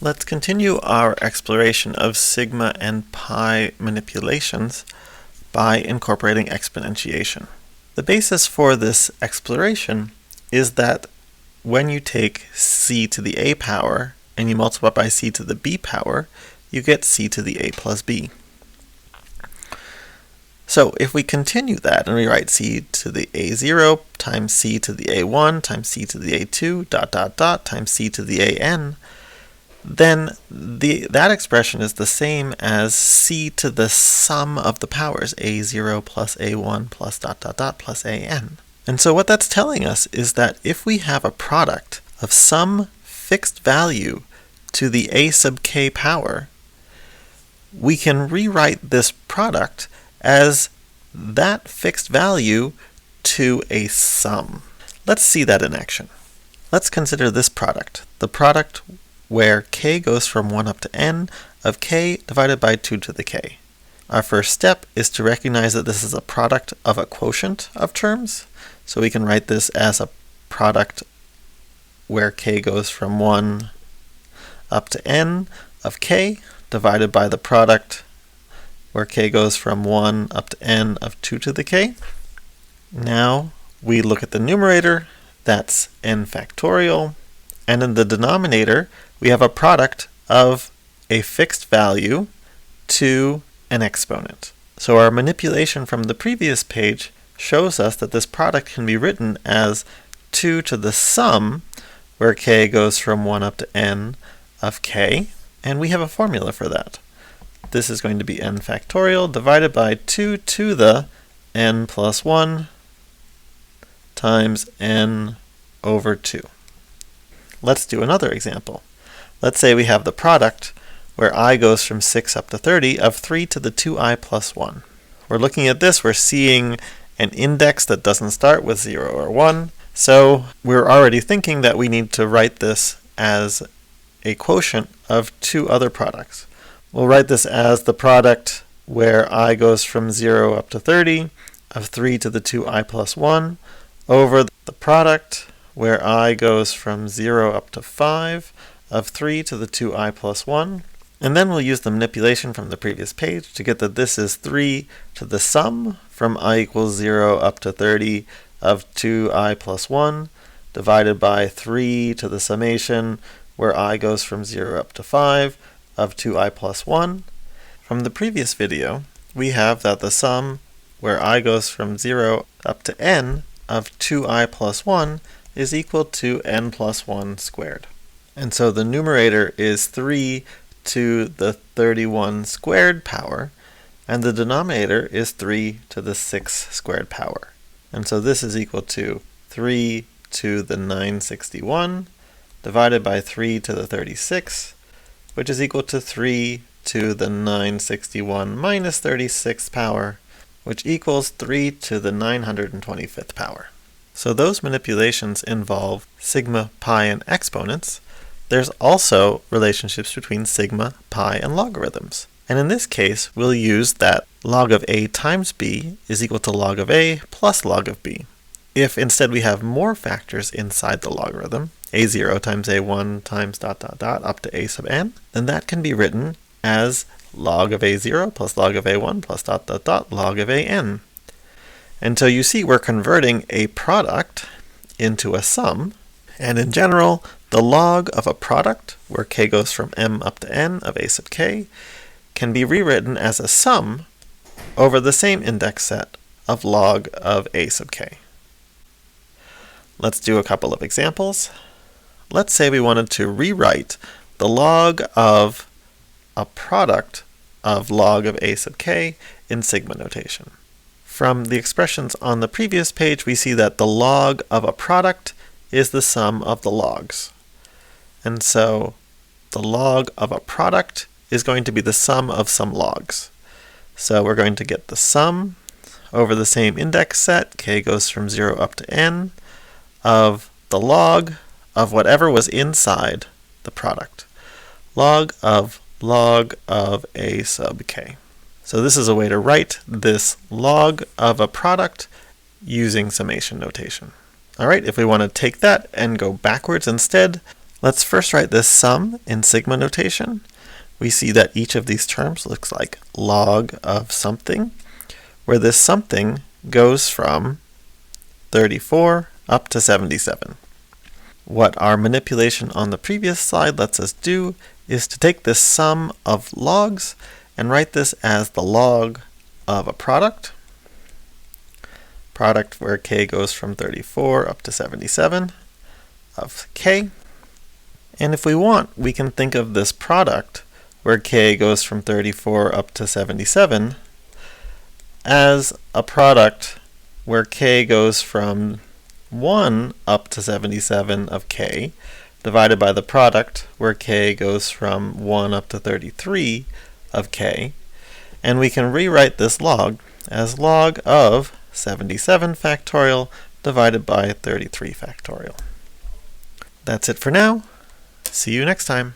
Let's continue our exploration of sigma and pi manipulations by incorporating exponentiation. The basis for this exploration is that when you take c to the a power and you multiply by c to the b power, you get c to the a plus b. So if we continue that and we write c to the a0 times c to the a1 times c to the a2 times c to the an, then that expression is the same as c to the sum of the powers, a0 plus a1 plus plus an. And so what that's telling us is that if we have a product of some fixed value to the a sub k power, we can rewrite this product as that fixed value to a sum. Let's see that in action. Let's consider this product, the product where k goes from 1 up to n of k divided by 2 to the k. Our first step is to recognize that this is a product of a quotient of terms, so we can write this as a product where k goes from 1 up to n of k divided by the product where k goes from 1 up to n of 2 to the k. Now we look at the numerator, that's n factorial, and in the denominator we have a product of a fixed value to an exponent. So our manipulation from the previous page shows us that this product can be written as 2 to the sum, where k goes from 1 up to n of k, and we have a formula for that. This is going to be n factorial divided by 2 to the n plus 1 times n over 2. Let's do another example. Let's say we have the product where I goes from 6 up to 30 of 3 to the 2i plus 1. We're looking at this, we're seeing an index that doesn't start with 0 or 1, so we're already thinking that we need to write this as a quotient of two other products. We'll write this as the product where I goes from 0 up to 30 of 3 to the 2i plus 1 over the product where I goes from 0 up to 5 of 3 to the 2i plus 1. And then we'll use the manipulation from the previous page to get that this is 3 to the sum from I equals 0 up to 30 of 2i plus 1 divided by 3 to the summation where I goes from 0 up to 5 of 2i plus 1. From the previous video, we have that the sum where I goes from 0 up to n of 2i plus 1 is equal to n plus 1 squared. And so the numerator is 3 to the 31 squared power, and the denominator is 3 to the 6 squared power. And so this is equal to 3 to the 961 divided by 3 to the 36, which is equal to 3 to the 961 minus 36 power, which equals 3 to the 925th power. So those manipulations involve sigma, pi, and exponents. There's also relationships between sigma, pi, and logarithms. And in this case, we'll use that log of a times b is equal to log of a plus log of b. If instead we have more factors inside the logarithm, a0 times a1 times up to a sub n, then that can be written as log of a0 plus log of a1 plus log of an. And so you see we're converting a product into a sum, and in general, the log of a product, where k goes from m up to n of a sub k, can be rewritten as a sum over the same index set of log of a sub k. Let's do a couple of examples. Let's say we wanted to rewrite the log of a product of log of a sub k in sigma notation. From the expressions on the previous page, we see that the log of a product is the sum of the logs. And so the log of a product is going to be the sum of some logs. So we're going to get the sum over the same index set, k goes from 0 up to n, of the log of whatever was inside the product. Log of a sub k. So this is a way to write this log of a product using summation notation. All right, if we want to take that and go backwards instead, Let's first write this sum in sigma notation. We see that each of these terms looks like log of something, where this something goes from 34 up to 77. What our manipulation on the previous slide lets us do is to take this sum of logs and write this as the log of a product where k goes from 34 up to 77 of k. And if we want, we can think of this product where k goes from 34 up to 77 as a product where k goes from 1 up to 77 of k, divided by the product where k goes from 1 up to 33 of k, and we can rewrite this log as log of 77 factorial divided by 33 factorial. That's it for now. See you next time.